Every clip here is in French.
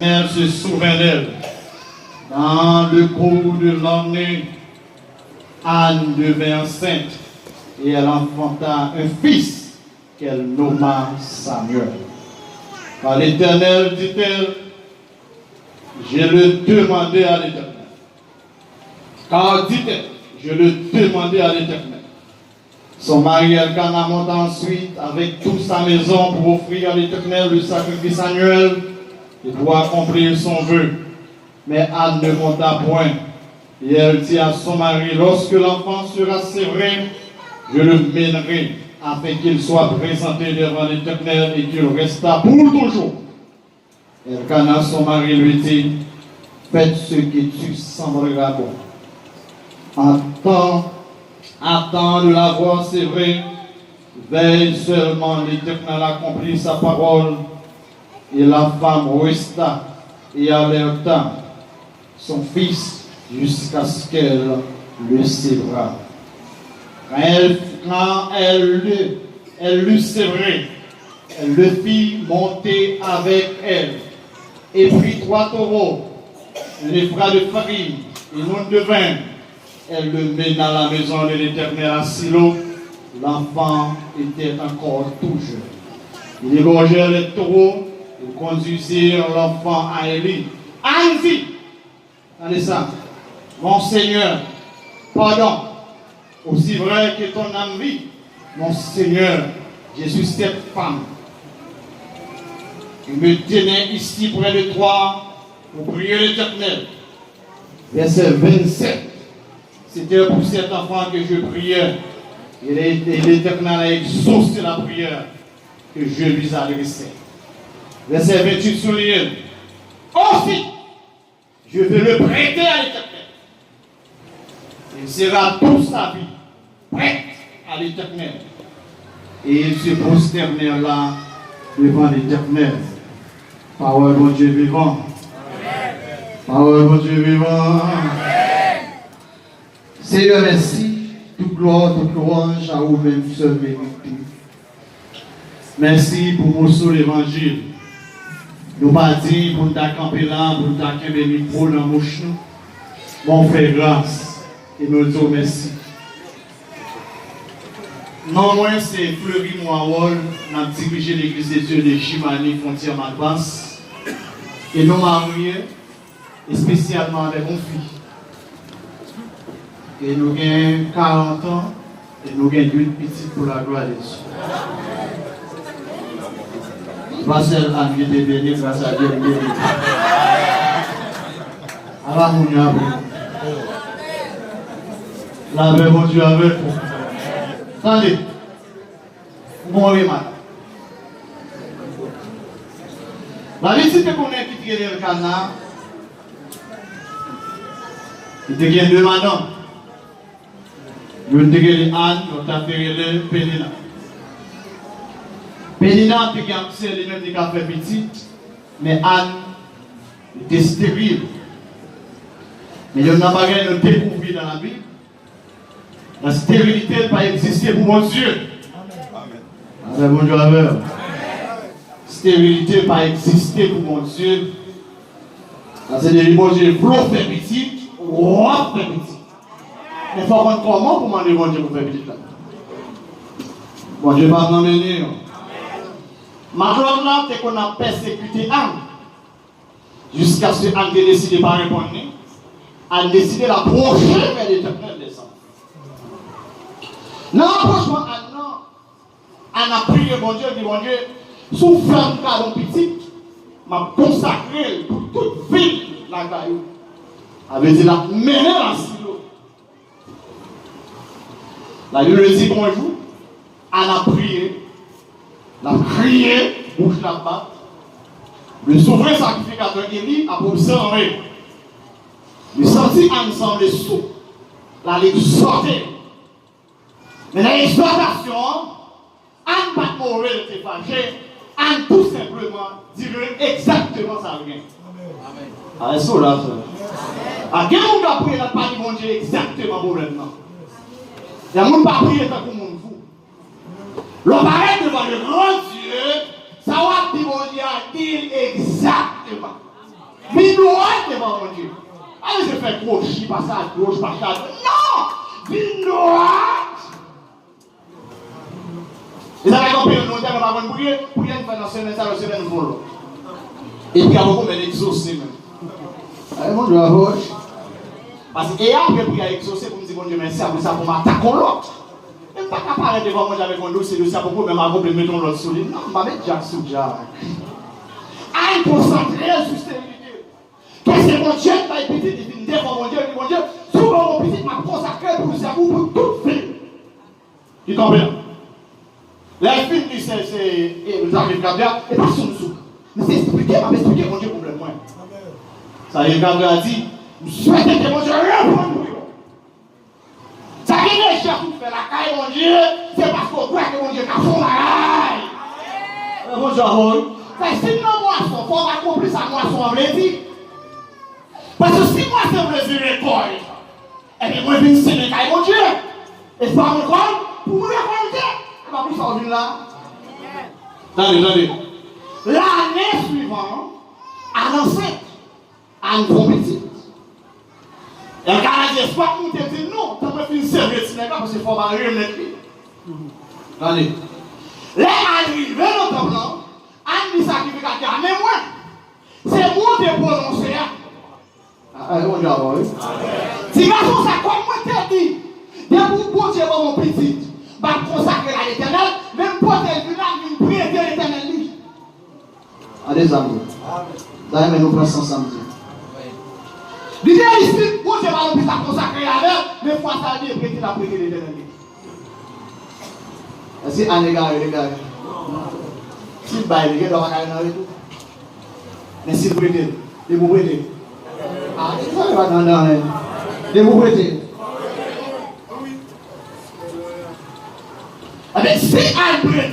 Elle se souvint d'elle. Dans le cours de l'année, Anne devint enceinte et elle enfanta un fils qu'elle nomma Samuel. Car l'Éternel, dit-elle, je le demandais à l'Éternel. Car, dit-elle, je le demandais à l'Éternel. Son mari Elkana monta ensuite avec toute sa maison pour offrir à l'Éternel le sacrifice annuel et pour accomplir son vœu. Mais Anne ne monta point. Et elle dit à son mari, lorsque l'enfant sera sévré, je le mènerai afin qu'il soit présenté devant l'Éternel et qu'il resta pour toujours. Elkana, son mari, lui dit, faites ce qui tu semblera bon. Attends de l'avoir sévré, veille seulement, l'Éternel accomplit sa parole. Et la femme resta et alerta son fils jusqu'à ce qu'elle le sévra. Quand elle l'eut sévré, elle le fit monter avec elle et prit 3 taureaux, les bras de farine et non de vin. Elle le mena à la maison de l'Éternel à Silo. L'enfant était encore tout jeune. Ils égorgèrent les taureaux, ils conduisirent l'enfant à Élie. Anne dit, allez ça, mon Seigneur, pardon, aussi vrai que ton âme vit, mon Seigneur, je suis cette femme. Il me tenait ici près de toi pour prier l'Éternel. Verset 27. C'était pour cet enfant que je priais. Et l'Éternel a exaucé la prière que je lui adressais. Verset 28 souligne. Aussi, je vais le prêter à l'Éternel. Il sera toute sa vie prête à l'Éternel. Et il se prosternèrent là devant l'Éternel. Parole de Dieu vivant. Parole de Dieu vivant. Seigneur, merci. Toute gloire, toute louange à vous-même seul mérité. Merci pour mon seul évangile. Nous pas dit pour nous camper là, pour nous camper micro dans bouche nous. Bon, fait grâce et nous disons merci. Non, moi, c'est Fleury Moawol, nous dirigé l'église des Dieux de Chimani, frontière Malbasse. Et nous mariés, et spécialement avec mon fils. Et nous avons 40 ans, et nous avons 8 petites pour la gloire de Dieu. Marcel a été béni grâce à Dieu. Alors, nous avons la paix, mon Dieu, avec vous. Attendez, mon remarque. La visite qu'on a quitté le Canada, il y a 2 madames. Nous avons dit Anne, nous avons fait Pénina. Pénina, c'est lui-même qui a fait petit, mais Anne était stérile. Mais il y a une bagaille nous découvrir dans la Bible. La stérilité n'a pas existé pour mon Dieu. Amen. Bon Dieu, amen. Stérilité n'a pas existé pour mon Dieu. C'est des bon Dieu, vous fait petit, ou fait petit. Mais il faut comprendre comment pour demander bon Dieu pour faire petit là. Bon Dieu va nous emmener. Maintenant, là, c'est qu'on a persécuté Anne. Jusqu'à ce qu'Anne ait décidé de ne pas répondre. Anne a décidé d'approcher vers l'Éternel des hommes. Dans l'approchement, Anne a prié bon Dieu, dit bon Dieu, sous ferme cadeau petit, m'a consacré pour toute ville la caillou. Avait dit la mener la silo. La Bible dit bonjour. Anne a prié. La prié, bouche là-bas. Le souverain sacrificateur Élie a observé. Le senti Anne semble sous. La l'exhorter. Mais dans l'exhortation, Anne pas mourir de ses fâchés. Anne tout simplement dirait exactement ça rien. Amen. Ah, c'est ça là. À quel monde a prié la part du bon Dieu exactement pour maintenant? Il y a monde pas prié tant que monde fou. L'appareil devant le grand Dieu, ça va dire bon Dieu a dit exactement. devant mon Dieu. Allez, je fais gauche, pas ça, gauche, pas ça. Non! Ville droite! Et ça va compris, nous avons pas de prier, pour y aller dans ce message, c'est un vol. Et puis, avant qu'on mette exaucé, allez, mon Dieu, à gauche. Parce que, et après, pour y aller exaucé, pour me dire, mon Dieu, merci, après ça, pour m'attaquer l'autre. Je ne peux pas parler devant moi avec mon dossier, pour vous, même avant de mettre l'autre sur lui. Non, je vais mettre Jack sur Jack. Aïe, concentrer sur stérilité. Qu'est-ce que mon Dieu va être petit, il finit devant mon Dieu, souvent mon petit m'a consacré pour vous, pour toute vie. Tu comprends? La film qui c'est vous arrivez Gabriel, et pas sur nous. Mais c'est expliqué, m'a expliqué mon Dieu problème. Ça y est, Gabriel a dit, je souhaite que mon Dieu réponde. Ça qui est cher pour faire la caille, mon Dieu, c'est parce qu'on croit que mon Dieu a fait la caille. Mon Dieu, c'est si non moisson, il faut accomplir sa moisson en plaisir. Parce que si moi c'est un plaisir récolte, et bien moi je viens de caille, mon Dieu, et ça me colle, pour me récolter. Pour ça, on là. Attendez. L'année suivante, à l'enceinte, à une compétition. Et le Canadien, soit nous te dit non, tu peux finir servir le cinéma parce qu'il faut marier le nez. Attendez. Les arrivés dans le temps, un des sacrificateurs, mais moi, c'est moi qui ai prononcé. Allez, on dit si garçon, ça comme moi te dit, dès que vous Dieu mon petit. Va consacrer à l'éternel, même pour tel village, une prière de l'éternel. Allez, amis. D'ailleurs, nous prenons ensemble. L'idée ici, pour Dieu va nous consacrer à elle, mais faut ça dire que la prière de l'éternel. Est-ce que un égard, si le bail, il doit aller dans le tout. Mais si vous prêtez, vous prêtez. Ah, ça va dans le. Vous prêtez. Mais si elle prête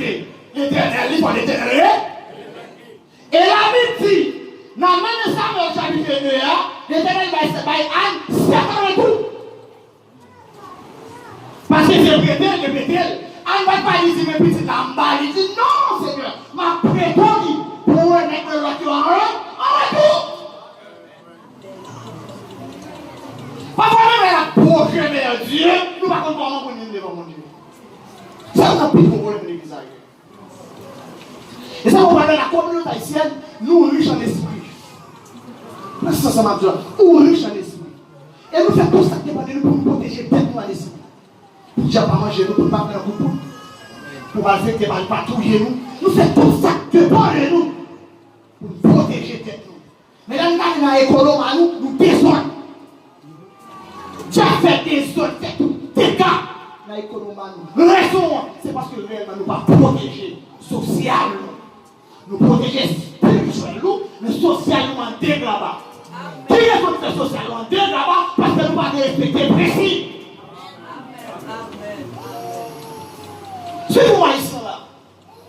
l'éternel, il faut l'éternel. Et la dit, dans le même Samuel chapitre 2, l'éternel va Anne, c'est tout. Parce que c'est prêté, Anne va pas dire, mais petit en bas, il dit non, Seigneur, ma prêté pour mettre le retour en retour. Pas vraiment la prochaine Dieu, nous ne pouvons pas comment nous devant mon Dieu. C'est un peu pour problème de l'église. Et ça, on va dans la communauté haïtienne, nous riches en esprit. Mais ça m'a dit, nous riches en esprit. Et nous faisons tout ça qui dépend de nous pour nous protéger tête nous en esprit. Pour ne pas manger nous, pour ne pas faire un coup pour ne faire que patrouiller nous. Nous faisons tout ça qui dépend de nous pour nous protéger tête nous. Mais là, nous avons l'économie, nous besoin. Tu as fait des autres têtes, des cas. Raison, c'est parce que réellement nous ne pas protéger socialement. Nous protéger spirituellement, mais socialement dégradant. Qui est qu'on fait socialement dégradant parce que nous ne pas respecter précis. Si vous voyez ça là,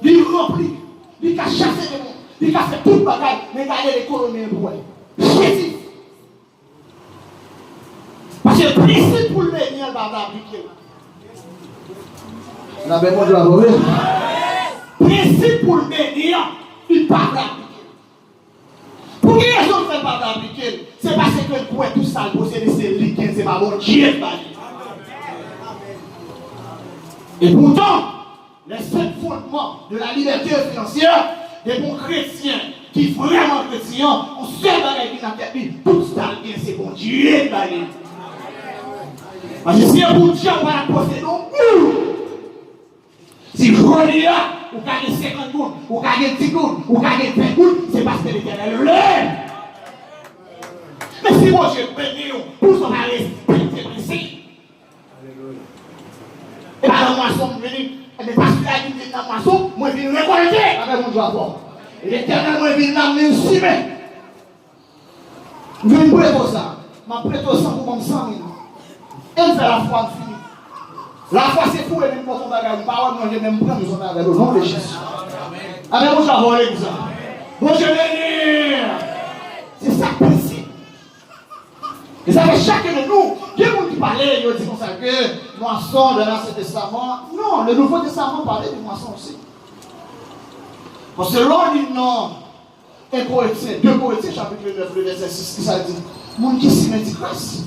il remplit, il a chassé les gens, il a fait tout le bagage, mais il a l'économie pour elle. Jésus. Parce que le principe pour le bénir, il va appliquer. La mémoire de la mauvaise. Principe pour le bénir, il ne peut pas l'appliquer. Pour quelle raison il ne peut pas l'appliquer? C'est parce que le point tout ça, c'est liquide, c'est pas bon Dieu. Et pourtant, les 7 fondements de la liberté financière des bons chrétiens qui vraiment chrétiens ont seul bagage qui n'a pas dit tout ça bien, c'est bon Dieu. Parce que si un bon Dieu va la posséder, si je dis là, vous gagnez 50 gouttes, vous gagnez 10 gouttes, vous gagnez 20 gouttes, c'est parce que l'éternel l'aime. Mais si moi je bénis, pour son respecter principe. Et bien dans la moisson, je viens, mais parce que la vie vient dans la moisson, moi je viens récolter avec mon doigt. Et l'éternel, moi je viens d'amener si bien. Je viens prêter ça. Je prête au sang pour mon sang. Et je fais la foi finie. La foi c'est pour les mêmes pour son bagage. Parole, moi je même prendre son avec le nom de Jésus. Amen, mon cher, vous avez ça. Bon, je vais c'est ça le principe. Et ça fait chacun de nous. Il y a des gens qui parlaient, ils disent comme ça que moisson de l'Ancien Testament. Non, le Nouveau Testament parlait de moisson aussi. Parce que l'on dit non. 1 Corinthiens, 2 Corinthiens, chapitre 9, le verset 6, qui ça dit? Mon qui s'y met dit grâce.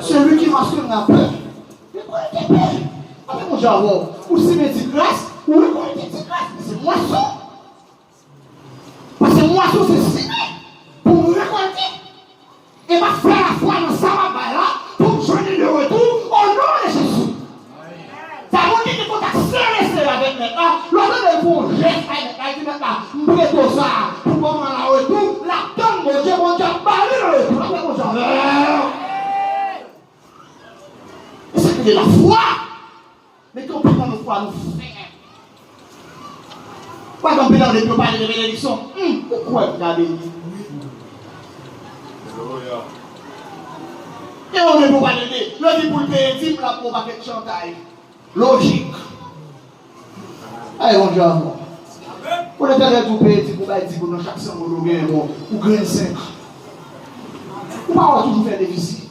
Celui qui marche dans la peur, il connaît des peurs. Après mon Dieu, ou s'y met dit grâce, ou il connaît des grâce. C'est moisson. Parce que moisson, c'est signé pour me récolter. Et ma faire la foi dans sa là pour me joindre de retour au nom de Jésus. Ça vous dit qu'il faut accélérer avec maintenant. L'autre de vous, j'ai fait maintenant, je vais tout ça pour comment la retour. La donne, mon Dieu, balé dans le retour. Après mon Dieu, c'est de la foi. Mais qu'on peut dans nos foi nous faire. Pourquoi qu'on peut dans les parler de bénédiction? Pourquoi regardez? Et on ne peut pas l'aider. Le dit pour le payer 10 là pour pas quelque chantage. Logique. Allez, on dit à moi. Pour le temps de payer 10 pour pas 10 pour nous chaque semaine, ou gagne 5. Ou pas toujours faire déficit.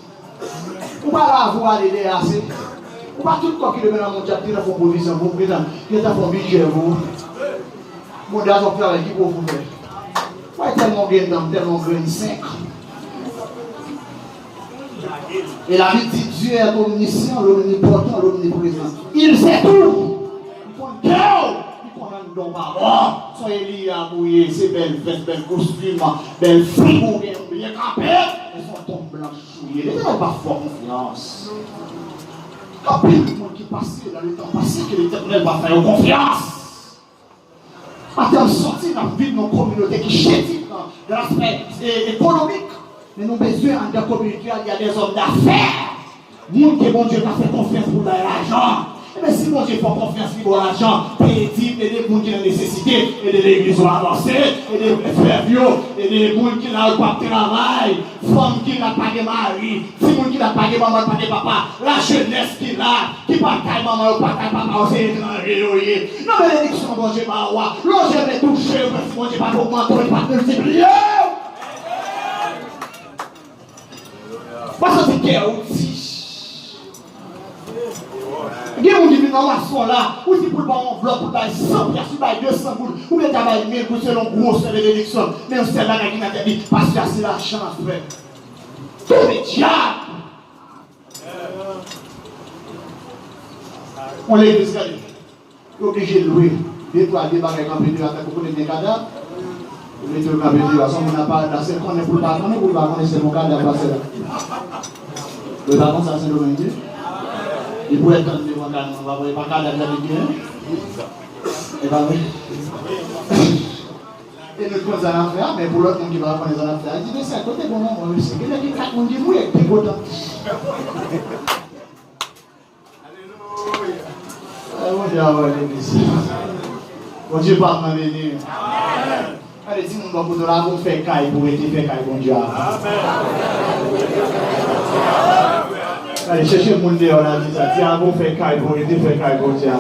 Ou pas avoir les assez. Ou pas tout le temps qui devait dans mon chat, il a fait provision, vous prenez, il a fait budget, vous. Mon Dieu, on fait avec qui pour vous faire. Pourquoi tellement bien dans tellement gagne 5? Et la vie dit Dieu est omniscient, l'omnipotent, l'omniprésent. Il sait tout. Il faut un cœur. Il faut un don par mort. Soyez liés à mouiller, c'est belle veste, belle costume, belle frigo, bien campé. Elles sont tombes blanches souillées. Les gens n'ont pas fort confiance. Quand il y a des gens qui passent dans le temps passé, que l'Éternel va faire confiance. Attends, sortir dans la vie de nos communautés qui chétissent dans l'aspect économique. Mais nous avons besoin dans la communauté, il y a des hommes d'affaires. Monde que bon Dieu t'a fait confiance pour l'argent. Mais si mon Dieu fait confiance pour l'argent, payer et des gens qui ont nécessité, et des l'église avancée, et des frères vieux, et des gens qui n'ont pas de travail, femmes qui n'ont pas de mari, si gens qui n'ont pas de maman, pas de papa, la jeunesse qui n'a, qui n'a pas de maman, pas de papa, c'est étranger. Non, mais l'élection, bon Dieu, pas roi. L'on j'aime toucher, bon Dieu, pas augmenter, pas multiplier. Parce que c'est un outil. Il y a des gens qui viennent dans la maçon là, ou si pour le bon enveloppe, pour tailler 100 pièces, ou 200 boules, ou bien travailler 1000 pour selon grosse bénédiction. Mais on sait là qui n'a pas dit, parce que c'est l'argent à faire. Tout le diable. On l'église, regardez. Il est obligé de louer. Des fois, des bagages quand on attaque pour les cadavres. On est au cabine de la on n'a pas d'assez qu'on est pour le bâton, pour le bâton, c'est mon cadavre passé là. Le bâton, ça c'est le même Dieu. Il pourrait être dans le cadavre, on va voir pas cadavre avec Dieu. Et pas oui. Et nous prenons un affaire, mais pour l'autre monde qui va prendre les affaires, il dit mais c'est à côté de mon nom, moi aussi. Il a dit 4 monde qui mouillent, c'est content. Alléluia. Mon Dieu, avoir l'église. Mon Dieu, pas m'amener. Allez, si nous avons là, vous faites caille pour être fait caille, bon Dieu. Allez, cherchez le monde dehors, là, dit ça. Tiens, vous faites caille pour être fait caille, bon Dieu.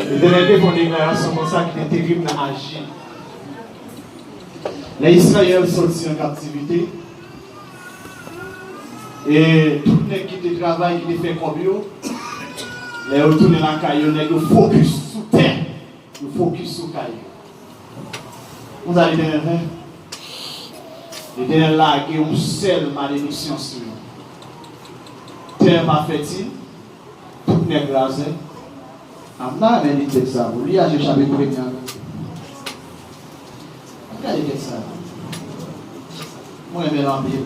Le dernier font une déclaration comme ça qui est terrible dans l'agir. Les Israéliens sont sortis en captivité. Et tout le monde qui travaille, qui fait comme eux, les retournent dans la caillou, ils focus sur terre, ils focus sur caillou. Vous allez dire, l'Éternel là qui a une seule malédiction sur nous. Terre pas fertile, tout n'est glasé. Amna mais dit ça, vous lisez le chapitre 1. Regardez ça. Moi j'aime l'ambile.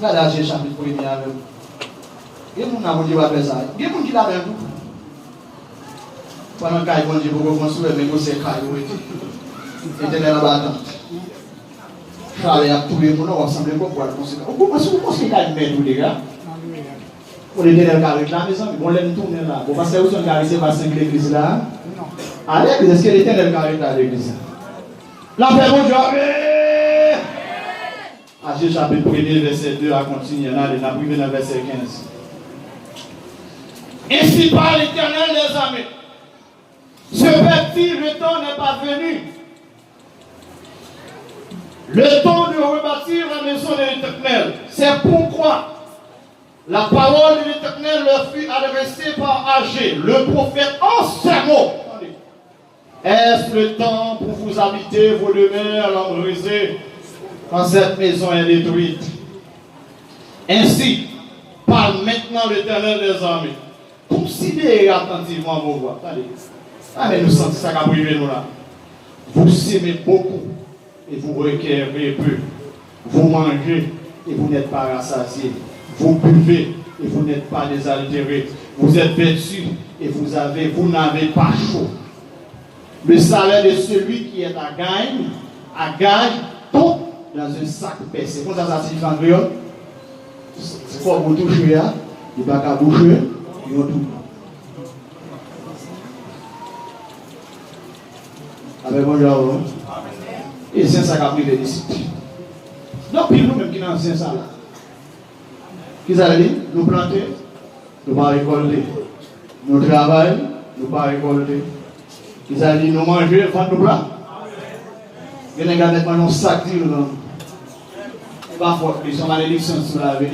Regardez le chapitre 1 avec vous. Il y a des gens qui vont faire ça. Il y a des gens qui l'ont fait. Pendant que bon Dieu pour construire, mais c'est caillou. Et tenez la battante. Charles a tous les gens, on va sembler pourquoi construire. Pourquoi est-ce que vous construisez caillou, les gars? Pour les tenir avec la maison, on l'aime tourner là. Vous passez où son carré, c'est pas 5 l'église là? À l'église, est-ce qu'il est tenir carré à l'église? La paix, bon Dieu. Agir chapitre 1, verset 2 à continuer. On a privé dans le verset 15. Ainsi parle l'Éternel des armées. Ce petit, le temps n'est pas venu. Le temps de rebâtir la maison de l'Éternel. C'est pourquoi la parole de l'Éternel leur fut adressée par Agé, le prophète, en ces mots. Est-ce le temps pour vous habiter vos demeures l'embrisées quand cette maison est détruite? Ainsi, parle maintenant l'Éternel des armées. Considérez attentivement vos voix. Allez, nous sentons ça qu'a privé nous là. Vous s'aimez beaucoup et vous requérez peu. Vous mangez et vous n'êtes pas rassasiés. Vous buvez et vous n'êtes pas désaltérés. Vous êtes vêtus et vous n'avez pas chaud. Le salaire de celui qui est à gage, tombe dans un sac percé. Comment ça signifie en créole? C'est quoi vous touchez là? Il n'y a pas qu'à boucher, il y a tout. Avec mon diable. Et c'est ça qui a pris les disciples. Donc, puis nous-mêmes qui sommes ça là. Qui a dit? Nous planter, nous ne pas récolter. Nous travaillons, nous ne pas récolter. Qui a dit? Nous manger, nous nous plats. Il y a des gens qui ont un sac de l'eau. Pas fort, ils sont malédictions sur la vie.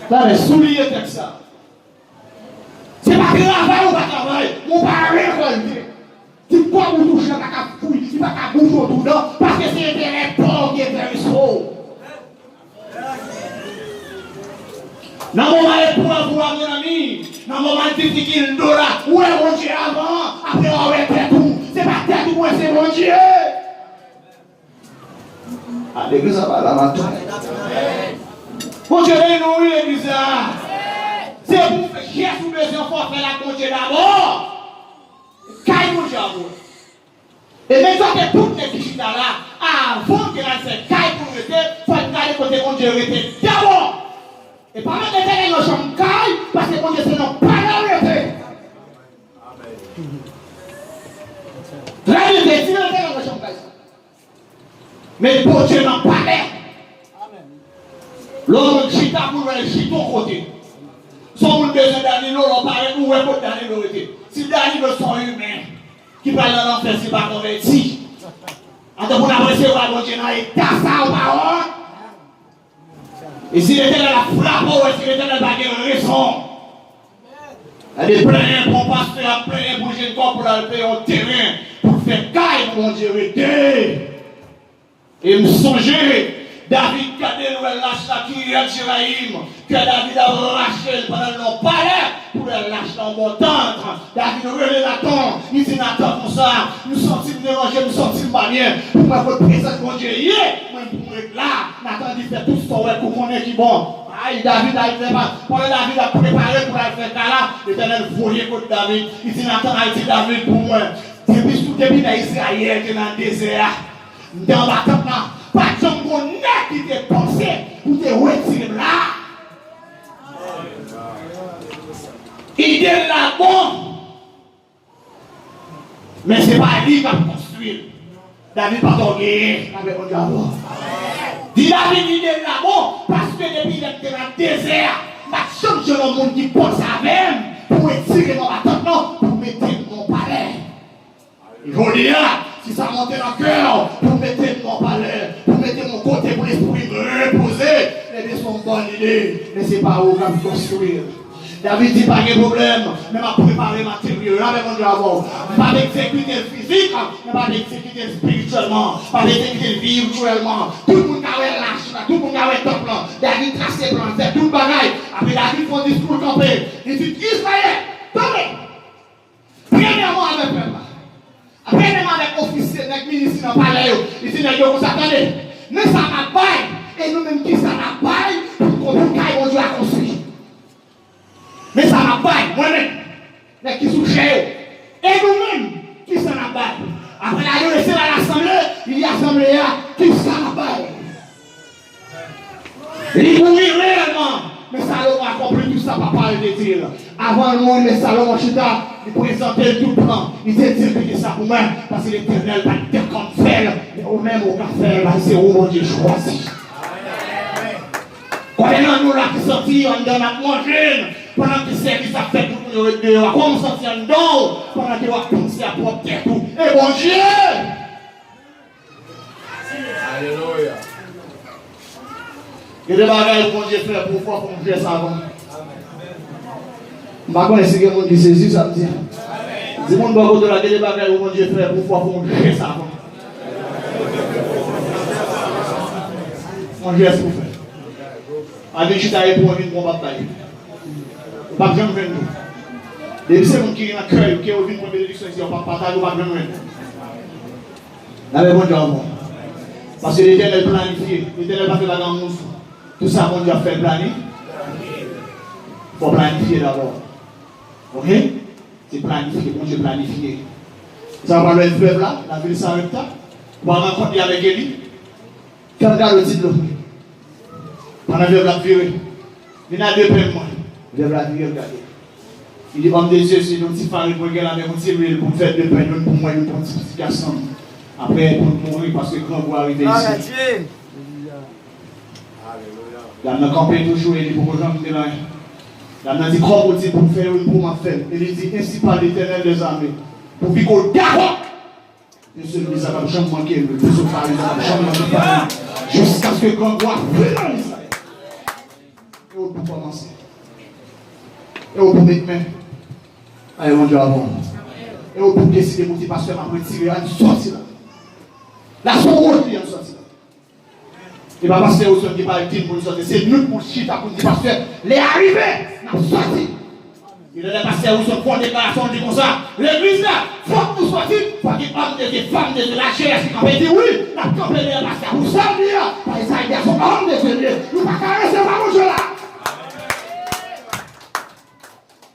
Là, les souliers comme ça. C'est pas travail ou pas travail. Mon père récolté. Tu crois que vous touchez pas qu'à fouiller, tu pas qu'à bouger autour d'eux, parce que c'est intérêt pauvre qui est très chaud. Dans le moment pour mon ami, dans le moment difficile, où est mon Dieu avant, après on va faire tout. C'est pas tête ou c'est mon Dieu. À l'église, ça va là maintenant. Mon Dieu, nous, l'église, c'est pour faire chier sous besoin, il faut faire la mon Dieu d'abord. Caille mon Dieu d'abord. Et maintenant que tout les qui sont là, avant que la c'est caille pour rester, il faut regarder côté mon Dieu rester d'abord. Et pendant que les gens sont caille, parce que mon Dieu c'est non pas la rester. La vérité, si le Seigneur ne chante pas ça. Mais pour Dieu n'en parlait. L'homme chita pour le chita au côté. Son monde besoin d'Danilo, l'on parlait où est pour Danilo était. Si Danilo sont humains, qui parlent dans l'enfer, c'est pas converti. En tant qu'on a recevoir mon Dieu dans l'état, ça ou parole. Et s'il était dans la frappe, ou est-ce qu'il était dans la baguette raison? Elle est pleine pour pasteur, plein pour jeune corps pour aller payer un terrain, pour faire caille pour mon Dieu. Et me songer, David, quand il lâche la Kyriat Jéraïm, que David a racheté pendant le palais, pour le lâcher dans mon tendre. David relève Nathan, il dit Nathan comme ça, nous sommes dérangés, nous sommes pas bien, pour moi, votre présence, mon Dieu, moi, pour être là, Nathan dit fait tout ce qu'on pour qu'on est qui bon. Aïe, David a fait pas. Pendant David a préparé pour aller faire ça là, l'Éternel voyait contre David. Il dit Nathan a dit David pour moi. Depuis dans Israël, qui est dans le désert, dans la tente là, pas de gens qui te pensé pour te retirer là. Il est là bon. Mais ce n'est pas lui qui va construire. David pas gagné avec mon diable. Dit David, il est là bon, parce que depuis qu'il est dans le désert, il a changé le monde qui pense à même pour retirer mon attente, pour mettre mon palais. Je vous dis, si ça monte dans le cœur, pour mettre mon palais, pour mettre mon côté pour l'esprit me reposer, c'est une bonne idée, mais ce n'est pas où on va construire. David dit pas de problème, mais m'a préparé matériel avec mon Dieu avant. Pas d'exécuter physique, mais pas d'exécuter spirituellement, pas d'exécuter virtuellement. Tout le monde a lâche, tout le monde a top là. David trace ses plans, fait tout le bagaille. Après David fait un discours campé. Il dit Israël, attendez. Premièrement avec peuple. Premièrement avec officier, avec ministre dans le palais. Il dit vous attendez. Mais ça n'a pas, et nous-mêmes qui ça n'a pas, pour qu'on puisse mon Dieu à construire. Mais ça n'a pas, moi-même, mais qui sont chers. Et nous-mêmes, qui s'en a pas. Après la laisser à l'assemblée, il y a l'assemblée qui s'en a pas. Il mourir réellement. Mais Salomon a compris tout ça, papa le dire. Avant de mourir, mais Salomon chita, il présentait tout le plan. Il s'est dit ça pour moi, parce que l'Éternel va être comme faire. Mais au même au café, c'est où mon Dieu choisit. Quand nous là qui sortis, on donne à manger. Pendant que c'est qui ça fait tout le monde dehors, comme ça c'est un don, pendant que vous pensez à propre tête tout. Et bon Dieu! Alléluia. Il y a des bagages que bon Dieu fait pour voir qu'on fait ça avant. Je connais ce que les gens qui saisissent, ça me dit. Si mon bon de la gueule de bagaille, mon Dieu frère, pourquoi pour me ça? Mon Dieu, est-ce que vous faites? Avec qui tu as pour une bonne bataille. Pas besoin de venir. Depuis c'est mon qui est dans le cœur, qui est venu pour une bénédiction ici, on va partager, on va besoin de venir. Là, mais bon Dieu, parce que l'Éternel planifie, l'Éternel va faire la grande mousse. Tout ça, mon Dieu a fait planifier. Il faut planifier d'abord. Ok? C'est planifié, mon Dieu planifié. Ça va parler de fleuve là, la ville Sarepta. On va rencontrer avec Élie. Quand on regarde le titre, pendant que la virée, il y a deux peines, moi. Je vais la virée, regardez. Il dit, homme de Dieu, c'est une petite farine pour regarder la même petite pour faire deux peines, pour moi, une petite garçon. Après, pour mourir, parce que quand vous arrivez ici. Il a campé toujours, il dit, pour que j'en ai là. Il a dit, comment vous dites pour faire une pour ma femme? Il dit, ainsi par l'Éternel des armées. Pour vivre au d'accord. Et celui ça va jamais manquer, le plus au Paris, ça va jamais manquer. Jusqu'à ce que quand voit vraiment Israël. Et on peut commencer. Et on peut mettre main. Allez, mon Dieu, avant. Et on peut décider pour dire, pasteur, après tirer, à sortir là. La sortie, il y a une sortie là. Et pas pasteur au sol qui parle de pour sortir. C'est nous pour chier, pour dire, pasteur, les arrivés, nous sortis. Il est passé où son point de déclaration dit comme ça. L'église là, il faut que nous sortions. Il faut qu'il y ait des femmes de la chair qui ont dit oui. La campagne est passée à vous sortir. Par les Haïtiens sont hommes de Dieu. Nous ne pouvons pas recevoir mon Dieu là.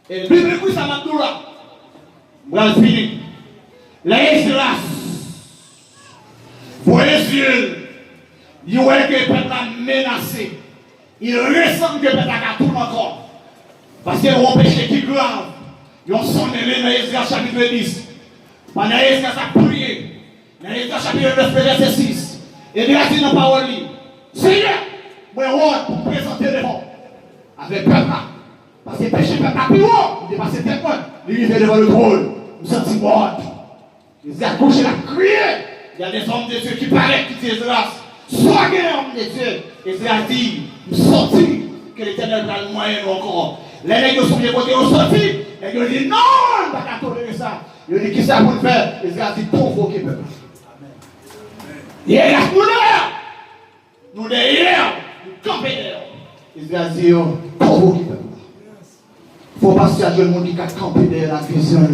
Et le Bible dit ça m'a dit là. Voilà fini. Les grâces. Voyez Dieu. Il voit que le peuple a menacé. Il ressent que le peuple a tout encore. Parce qu'il y a un péché qui est grave. Ils ont sonné dans Esdras chapitre 10. Pendant Esdras a prié. Dans Esdras chapitre 9, verset 6. Et il a dit dans la parole, Seigneur, moi, je pour présenter devant. Avec peuple là. Parce que le péché peuple a plus haut. Il dépasse tête moi. Il vient devant le trône. Nous sommes morts. Ils ont couché la crié. Il y a des hommes de Dieu qui paraissent qui disent Esdras. Soyez homme de Dieu. Esdras dit, nous sortis. Que l'Éternel a le moyen encore. Les nègres sont bien côté au sorti. Les nègres disent non, on ne va pas tolérer ça. Ils disent qui ça pour le faire? Ils disent provoquer le peuple. Hier, nous derrière, nous camper derrière. Ils disent provoquer le peuple. Il ne faut pas se faire le monde qui a campé derrière la vision.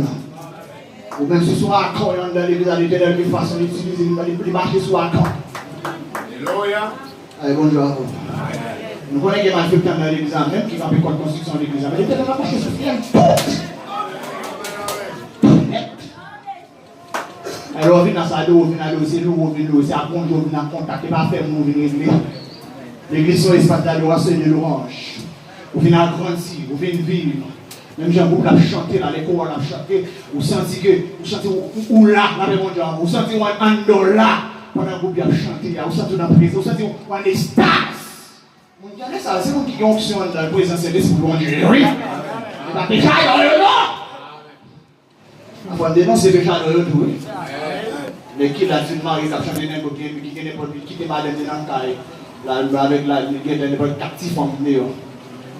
Ou même si ce soit à camp, il y a l'église à l'Éternel qui façon d'utiliser, il va marcher sur un camp. Alléluia. Allez, bonjour à vous. Nous connaissons qu'il y a un peu dans l'église même qui va faire quoi construction de l'église. Mais l'Éternel va marcher sur un alors, on vient dans sa dos, on vient dans l'eau, c'est nous, on vient dans l'eau, c'est à compte, on vient en contact, et pas faire nous, on vient régler. L'église sur l'espace d'adoration de l'orange. On vient à grandir, on vient vivre. Même j'ai un groupe qui a chanté dans les choraux, on a chanté, on sentit que, on sentit où là, mon Dieu, on sentit un dollar là, pendant un groupe qui a chanté, on sentit dans la prison, on sentit un espace. C'est vous qui onction dans la présence de l'esprit pour Dieu. Oui. Il va pécher dans le nom. Avant de dénoncer le péché dans le nom. Mais qui l'a dit, Marie, qui a changé n'importe qui, qui n'est pas qui est madame de l'Ancaille, avec la guerre de n'importe captif en venir.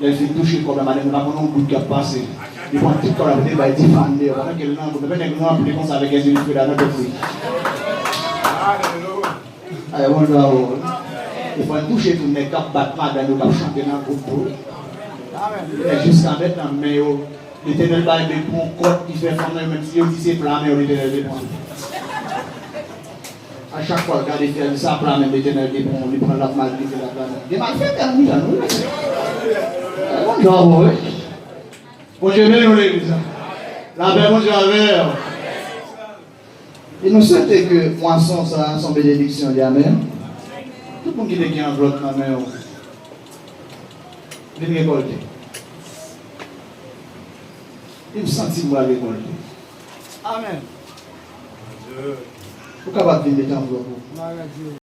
Elle fait toucher comme la madame, on a un bout qui a passé. Il prend tout comme la madame, il va être diffamé. On a quel nom, on a un nom appelé comme ça avec un zéro de la notre prix. Allez, bonjour. Il faut toucher tout le monde qui bat madame, qui a chanté dans le groupe. Et jusqu'à maintenant, mais l'Éternel va être bon code qui fait femme, même si on dit c'est plat, mais l'Éternel est bon. À chaque fois, regardez, il ça plat, même l'Éternel est bon, il prend la mal, il fait la planète. Il m'a fait terminer là, non? Bonjour, oui. Bonjour, bien, l'église. La paix, bonjour, avec. Et nous souhaitons que moisson sera son bénédiction, amen. Tout le monde qui est en bloc dans la main, venez récolter. Il me sentit moi récolter. Amen. Vous êtes capable de venir dans le bloc.